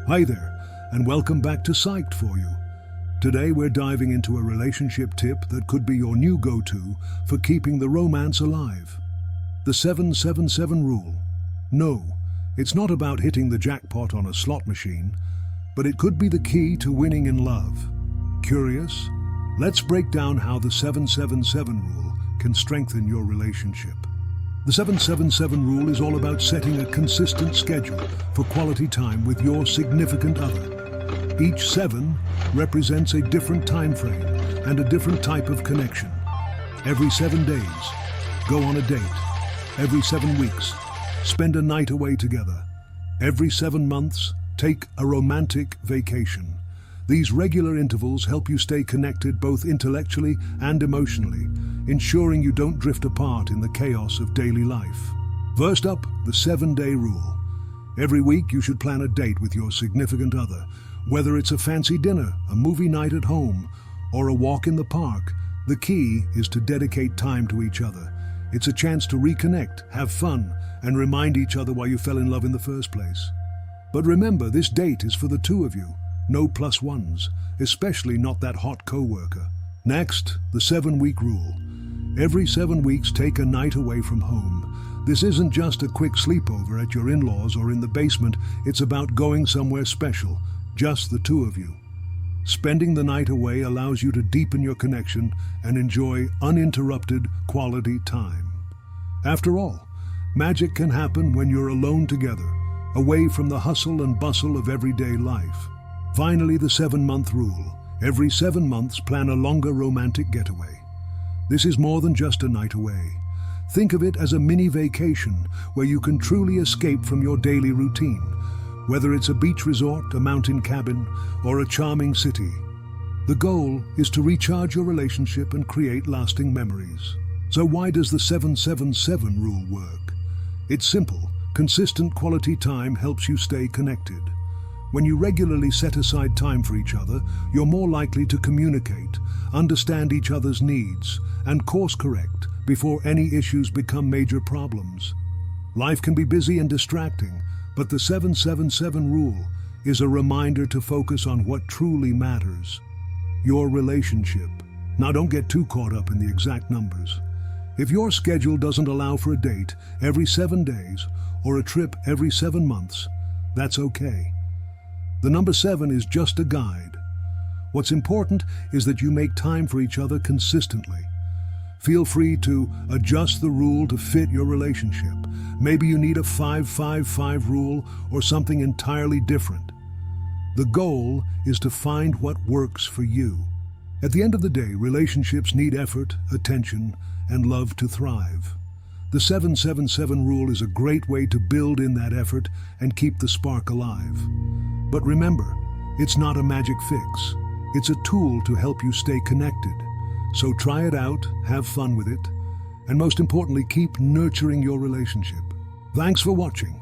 Hi there, and welcome back to Psyched for You. Today we're diving into a relationship tip that could be your new go-to for keeping the romance alive. The 777 rule. No, it's not about hitting the jackpot on a slot machine, but it could be the key to winning in love. Curious? Let's break down how the 777 rule can strengthen your relationship. The 777 rule is all about setting a consistent schedule for quality time with your significant other. Each 7 represents a different time frame and a different type of connection. Every 7 days, go on a date. Every 7 weeks, spend a night away together. Every 7 months, take a romantic vacation. These regular intervals help you stay connected both intellectually and emotionally, ensuring you don't drift apart in the chaos of daily life. First up, the 7-day rule. Every week you should plan a date with your significant other. Whether it's a fancy dinner, a movie night at home, or a walk in the park, the key is to dedicate time to each other. It's a chance to reconnect, have fun, and remind each other why you fell in love in the first place. But remember, this date is for the two of you. No plus ones, especially not that hot co-worker. Next, the 7-week rule. Every 7 weeks, take a night away from home. This isn't just a quick sleepover at your in-laws or in the basement. It's about going somewhere special, just the two of you. Spending the night away allows you to deepen your connection and enjoy uninterrupted quality time. After all, magic can happen when you're alone together, away from the hustle and bustle of everyday life. Finally, the 7-month rule. Every 7 months, plan a longer romantic getaway. This is more than just a night away. Think of it as a mini vacation where you can truly escape from your daily routine, whether it's a beach resort, a mountain cabin, or a charming city. The goal is to recharge your relationship and create lasting memories. So why does the 777 rule work? It's simple. Consistent quality time helps you stay connected. When you regularly set aside time for each other, you're more likely to communicate, understand each other's needs, and course correct before any issues become major problems. Life can be busy and distracting, but the 777 rule is a reminder to focus on what truly matters: your relationship. Now, don't get too caught up in the exact numbers. If your schedule doesn't allow for a date every 7 days or a trip every 7 months, that's okay. The number 7 is just a guide. What's important is that you make time for each other consistently. Feel free to adjust the rule to fit your relationship. Maybe you need a 5-5-5 rule or something entirely different. The goal is to find what works for you. At the end of the day, relationships need effort, attention, and love to thrive. The 777 rule is a great way to build in that effort and keep the spark alive. But remember, it's not a magic fix. It's a tool to help you stay connected. So try it out, have fun with it, and most importantly, keep nurturing your relationship. Thanks for watching.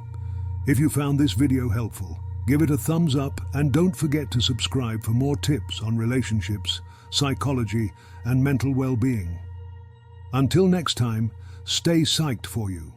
If you found this video helpful, give it a thumbs up and don't forget to subscribe for more tips on relationships, psychology, and mental well-being. Until next time, stay psyched for you.